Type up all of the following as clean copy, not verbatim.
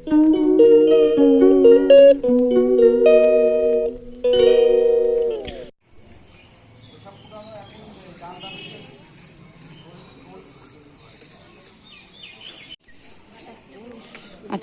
আচ্ছা,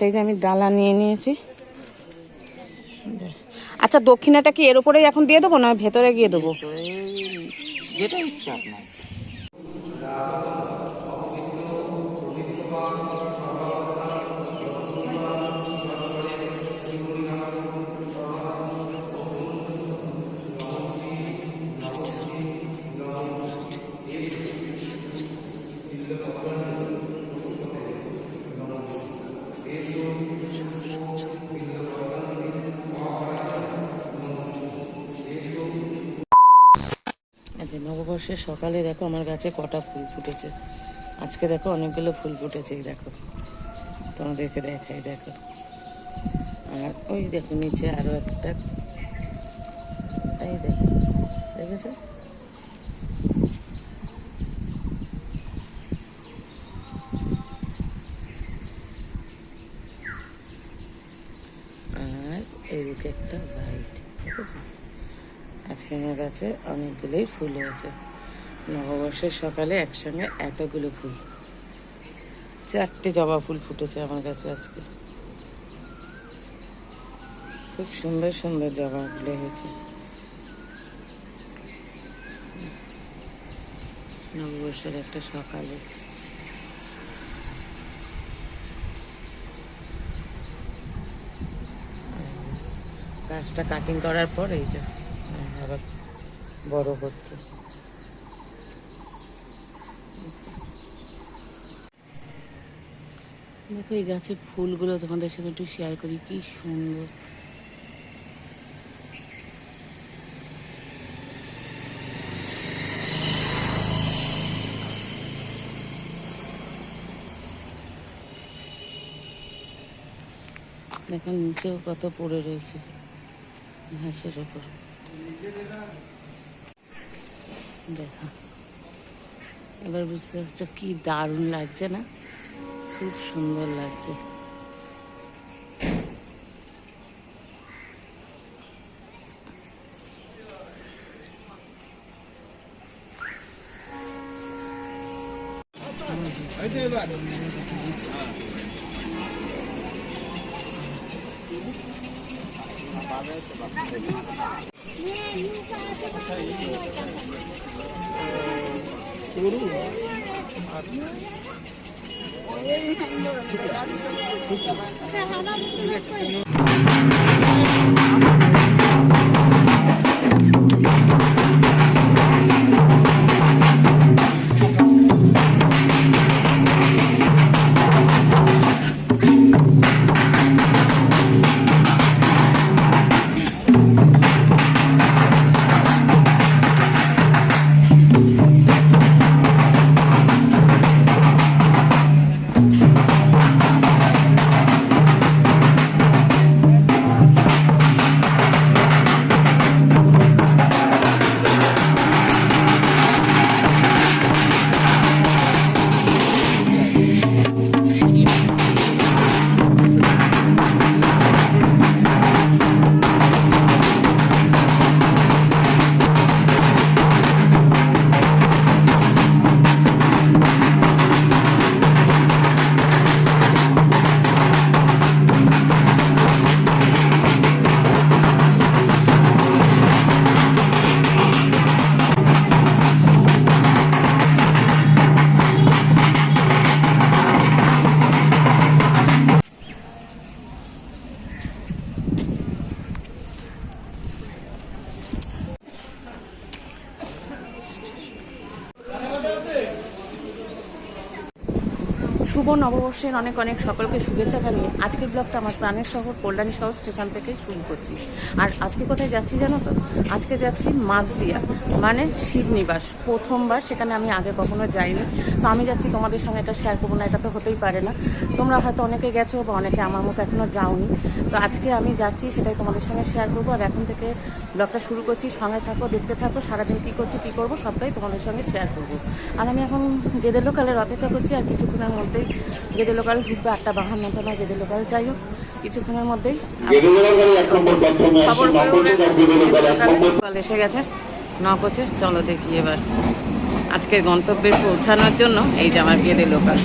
এই যে আমি ডালা নিয়ে নিয়েছি। আচ্ছা, দক্ষিণাটা কি এর উপরেই এখন দিয়ে দেবো না ভেতরে গিয়ে দেবো? যেটা ইচ্ছা আপনার। নববর্ষের সকালে দেখো আমার গাছে কটা ফুল ফুটেছে। আজকে দেখো অনেকগুলো ফুল ফুটেছে, এই দেখো তোমাদেরকে দেখাই, দেখো। আর ওই দেখো নিচে আরো একটা, এই দেখো, দেখেছো? আর এইদিকে একটা হোয়াইট, দেখেছো? আজকে আমার গাছে অনেকগুলোই ফুল হয়েছে। নববর্ষের সকালে একসঙ্গে এতগুলো ফুল, 4টে জবা ফুল ফুটেছে আমার কাছে আজকে। খুব সুন্দর সুন্দর জবা ফুল হয়েছে নববর্ষের একটা সকালে। গাছটা কাটিং করার পর এই যে আবার বড় হচ্ছে। দেখো এই গাছের ফুলগুলো তোমাদের সাথে একটু শেয়ার করি, কি সুন্দর। দেখো নিচেও কত পড়ে রয়েছে ঘাসের ওপর। দেখো এবার বুঝতে পারছো কি দারুণ লাগছে না? খুব সুন্দর লাগছে। শুভ নববর্ষের অনেক অনেক সকলকে শুভেচ্ছা জানিয়ে আজকের ব্লগটা আমার প্রাণের শহর কল্যাণী শহর স্টেশন থেকে শুরু করছি। আর আজকে কোথায় যাচ্ছি জানো তো? আজকে যাচ্ছি মাছদিয়া, মানে শিবনিবাস। প্রথমবার, সেখানে আমি আগে কখনো যাইনি। তো আমি যাচ্ছি, তোমাদের সঙ্গে এটা শেয়ার করবো না, এটা তো হতেই পারে না। তোমরা হয়তো অনেকে গেছো বা অনেকে আমার মতো এখনও যাওনি। তো আজকে আমি যাচ্ছি, সেটাই তোমাদের সঙ্গে শেয়ার করবো। আর এখন থেকে ব্লগটা শুরু করছি, সঙ্গে থাকো, দেখতে থাকো। সারাদিন কী করছি, কী করবো সবটাই তোমাদের সঙ্গে শেয়ার করবো। আর আমি এখন গেদে লোকালের অপেক্ষা করছি, আর কিছুক্ষণের মধ্যেই গেদে লোকাল ঢুকবে 8:52 না গেদে লোকাল। যাই হোক কিছুক্ষণের মধ্যেই খবর পেয়ে উঠেছে লোকাল এসে গেছে নকোচে। চলো দেখি এবার আজকের গন্তব্যে পৌঁছানোর জন্য এই যে আমার গেদে লোকাল।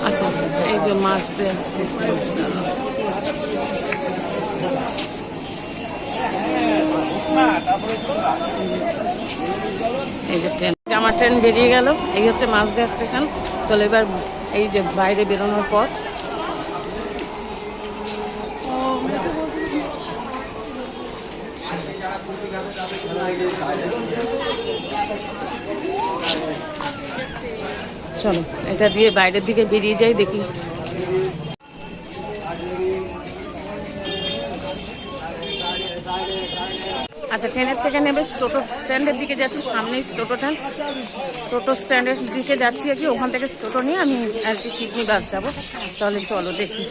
আচ্ছা এই যে মাছদের স্টেশন, এই যে ট্রেন, আমার ট্রেন বেরিয়ে গেল। এই হচ্ছে মাছদের স্টেশন। চলো এবার এই যে বাইরে বেরোনোর পথ। চলো এটা দিয়ে বাইরের দিকে বেরিয়ে যাই দেখি। আচ্ছা ট্রেনের থেকে নেবে টোটো স্ট্যান্ডের দিকে যাচ্ছি, সামনেই টোটো স্ট্যান্ড। টোটো স্ট্যান্ডের দিকে যাচ্ছি আর কি, ওখান থেকে টোটো নিয়ে আমি আর কি সিডনি বাস যাবো। তাহলে চলো দেখি।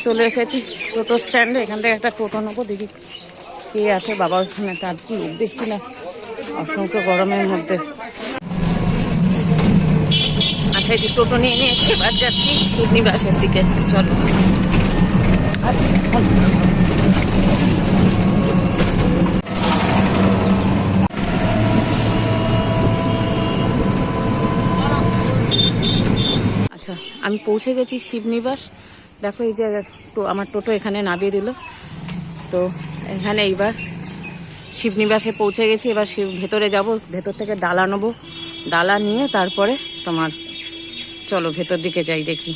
চলে এসেছি টোটো স্ট্যান্ডে, এখান থেকে একটা টোটো নেবো। দেখি কে আছে বাবা ওখানে, তার কি দেখছি না অসংখ্য গরমের মধ্যে। আচ্ছা এই যে টোটো নিয়ে নিয়েছি, এবার যাচ্ছি সিডনি বাসের দিকে। চলো আচ্ছা আমি পৌঁছে গেছি শিবনিবাস। দেখো এই যে আমার টোটো এখানে নামিয়ে দিল। তো এখানে এইবার শিবনিবাসে পৌঁছে গেছি। এবার ভেতরে যাব, ভেতর থেকে ডালা নেবো। ডালা নিয়ে তারপরে তোমার চলো ভেতর দিকে যাই দেখি।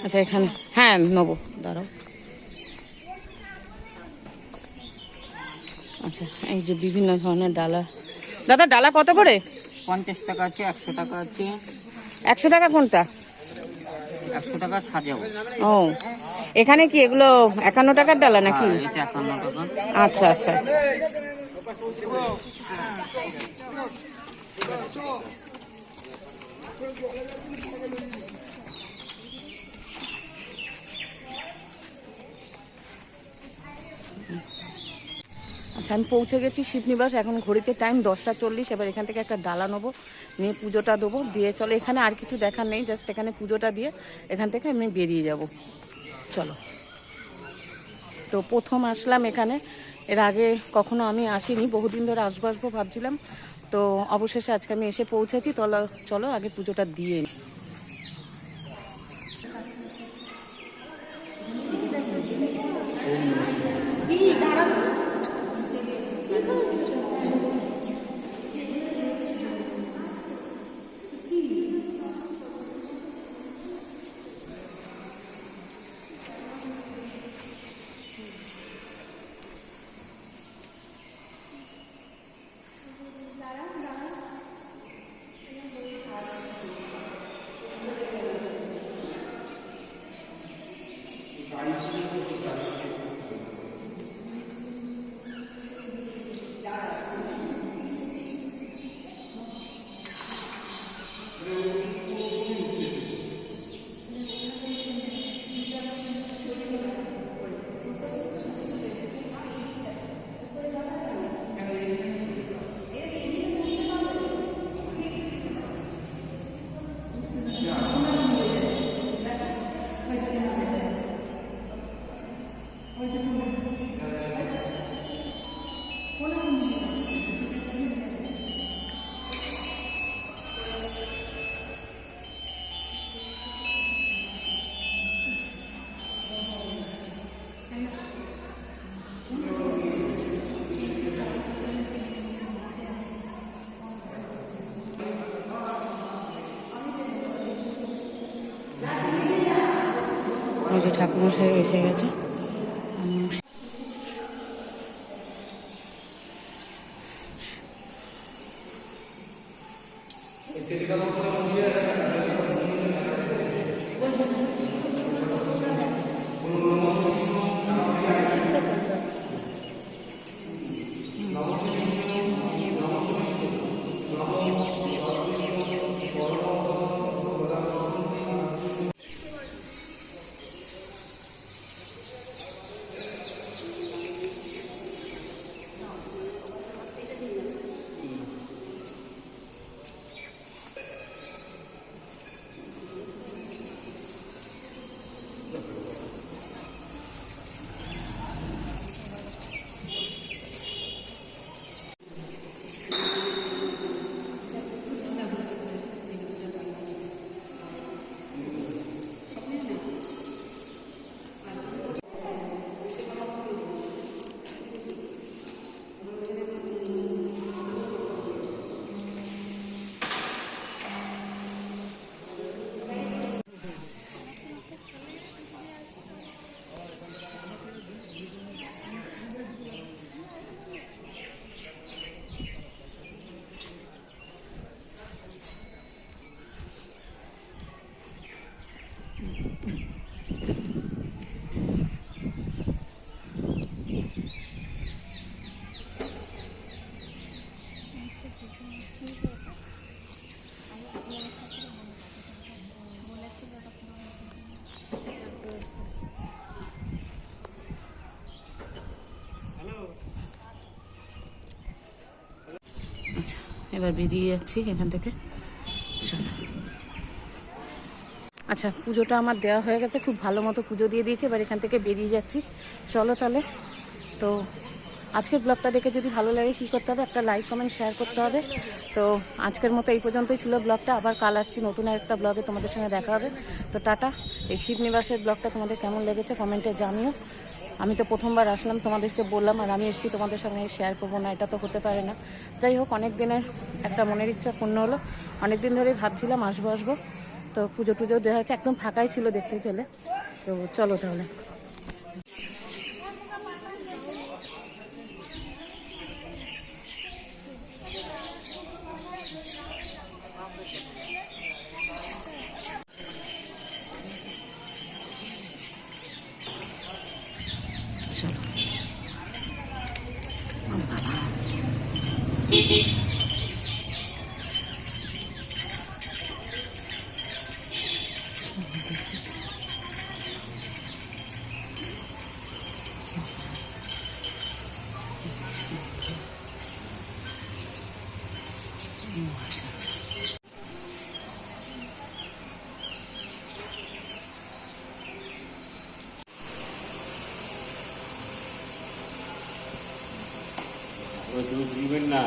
আচ্ছা এখানে হ্যাঁ নেবো, দাঁড়াও। আচ্ছা এই যে বিভিন্ন ধরনের ডালা। দাদা ডালা কত করে? 50 টাকা আছে, 100 টাকা আছে। 100 টাকা কোনটা? 100 টাকা সাজাবো। ও এখানে কি এগুলো 51 টাকার ডালা নাকি? এটা 51 টাকা। আচ্ছা আচ্ছা আচ্ছা আমি পৌঁছে গেছি শিবনিবাস। এখন ঘড়িতে টাইম 10:40। এবার এখান থেকে একটা ডালা নেবো, নিয়ে পুজোটা দেবো, দিয়ে চলো এখানে আর কিছু দেখার নেই, জাস্ট এখানে পুজোটা দিয়ে এখান থেকে আমি বেরিয়ে যাব। চলো তো প্রথম আসলাম এখানে, এর আগে কখনো আমি আসিনি, বহুদিন ধরে আসবো আসবো ভাবছিলাম। তো অবশেষে আজকে আমি এসে পৌঁছেছি। চলো আগে পুজোটা দিয়ে নিই। ঠাকুরমশাই এসে গেছে। আচ্ছা, এবার বেরিয়ে যাচ্ছি এখান থেকে। চলো। আচ্ছা, পুজোটা আমার দেওয়া হয়ে গেছে, খুব ভালো মতো পুজো দিয়ে দিয়েছি। এবার এখান থেকে বেরিয়ে যাচ্ছি। চলো তাহলে। তো আজকের ব্লগটা দেখে যদি ভালো লাগে কী করতে হবে, একটা লাইক কমেন্ট শেয়ার করতে হবে। তো আজকের মতো এই পর্যন্তই ছিল ব্লগটা। আবার কাল আসছি নতুন একটা ব্লগে, তোমাদের সঙ্গে দেখা হবে। তো টাটা। এই শিবনিবাসের ব্লগটা তোমাদের কেমন লেগেছে কমেন্টে জানিও। আমি তো প্রথমবার আসলাম, তোমাদেরকে বললাম, আর আমি এসেছি তোমাদের সঙ্গে শেয়ার করবো না, এটা তো হতে পারে না। যাই হোক, অনেক দিনের একটা মনের ইচ্ছা পূর্ণ হলো। অনেক দিন ধরেই ভাবছিলাম আসবো। তো পুজো টুজো দেওয়া হচ্ছে, একদম ফাঁকাই ছিল দেখতে পেলে। তো চলো তাহলে। চলো। দুধ দিবেন না।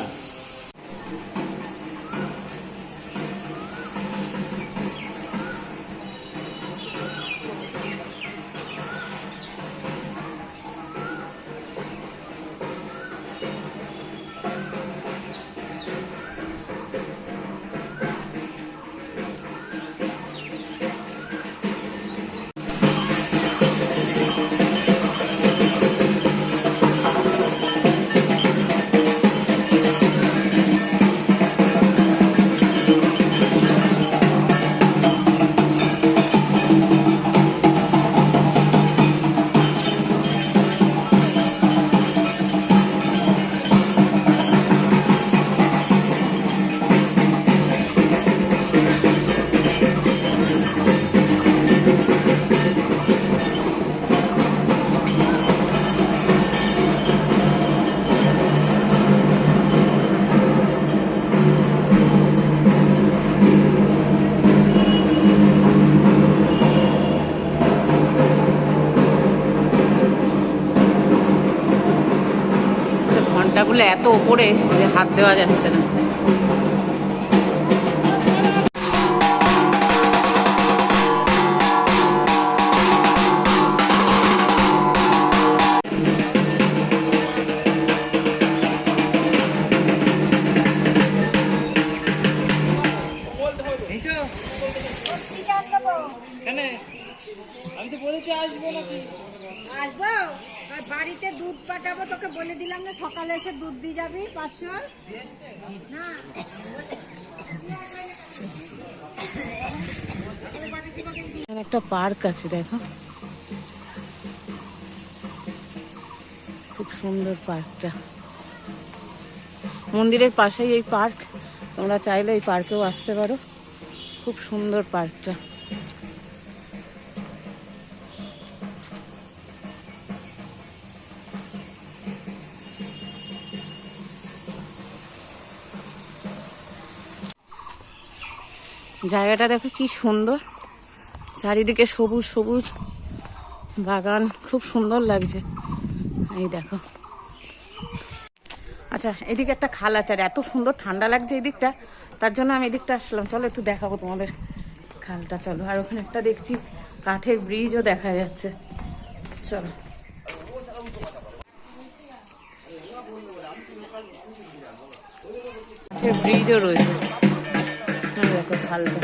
ঘন্টাগুলো এত ওপরে যে হাত দেওয়া যাচ্ছে না। আমি তো বলেছি আসবো আর বাড়িতে দুধ পাঠাবো, তোকে বলে দিলাম না সকালে এসে দুধ দিয়ে যাবি 500। না এখানে একটা পার্ক আছে, দেখো খুব সুন্দর পার্কটা। মন্দিরের পাশেই এই পার্ক, তোমরা চাইলে এই পার্কেও আসতে পারো। খুব সুন্দর পার্কটা। জায়গাটা দেখো কি সুন্দর, চারিদিকে সবুজ সবুজ বাগান, খুব সুন্দর লাগছে। এই দেখো, আচ্ছা এদিকে একটা খাল আছে, আর এত সুন্দর ঠান্ডা লাগছে এই দিকটা, তার জন্য আমি এদিকটা আসলাম। চলো একটু দেখাবো তোমাদের খালটা, চলো। আর ওখানে একটা দেখছি কাঠের ব্রিজও দেখা যাচ্ছে, চলো। কাঠের ব্রিজও রয়েছে, দেখো খালটা।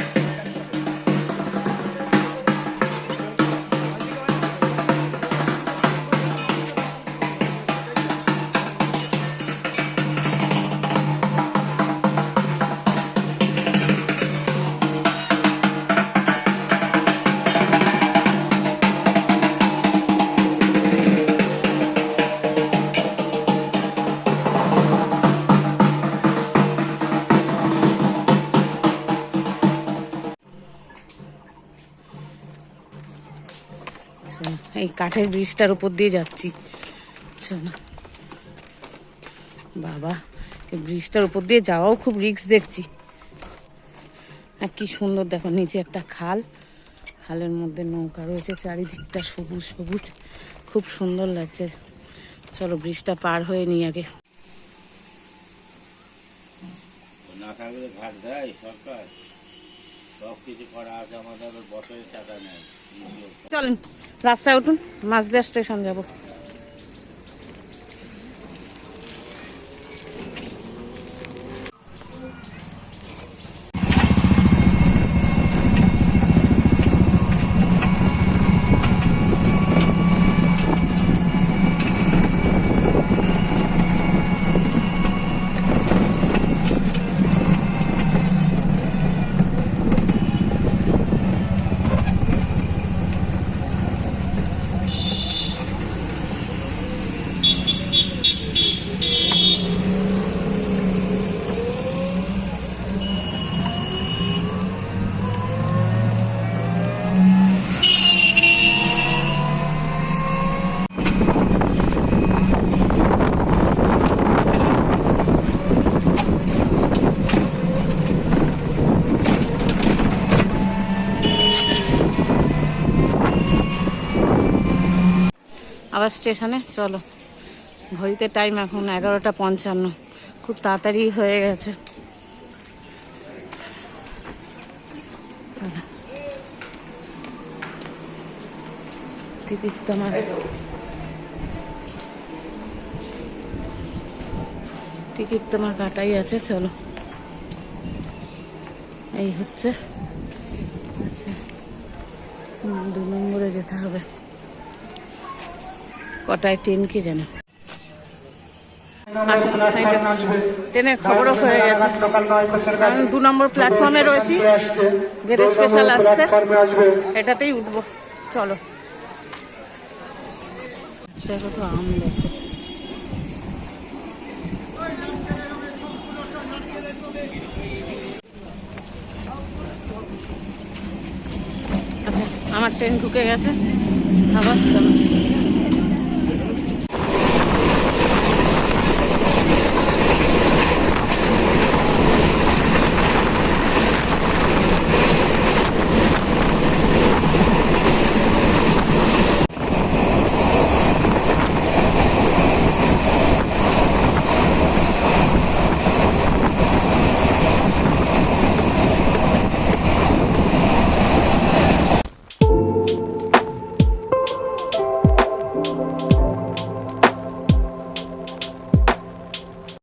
এই কাঠের ব্রিজটার উপর দিয়ে যাচ্ছি, শোনো বাবা, এই ব্রিজটার উপর দিয়ে যাওয়াও খুব রিস্ক দেখছি। আর কি সুন্দর দেখো, নিচে একটা খাল, খালের মধ্যে নৌকা রয়েছে, চারিদিকটা সবুজ সবুজ, খুব সুন্দর লাগছে। চলো ব্রিজটা পার হয়ে নিই আগে। না থাকলে ঘাট দেয় সরকার, সব কিছু করা আছে, আমাদের বছরের টাকা নেই। চলেন রাস্তায় উঠুন, মাঝদিয়া স্টেশন যাব। আবার স্টেশনে, চলো। ঘড়িতে টাইম এখন 11:55, খুব তাড়াতাড়ি হয়ে গেছে। টিকিট তোমার কাটাই আছে, চলো। এই হচ্ছে, আচ্ছা 2 নম্বরে যেতে হবে। কটায় ট্রেন কি জানো? আচ্ছা ট্রেনের খবরও হয়ে গেছে, আমি 2 নম্বর প্ল্যাটফর্মে রয়েছি, গেদে স্পেশাল আসছে, এটাতেই উঠবো, চলো। দেখো তো আম, দেখো আচ্ছা আমার ট্রেন ঢুকে গেছে আবার, চলো।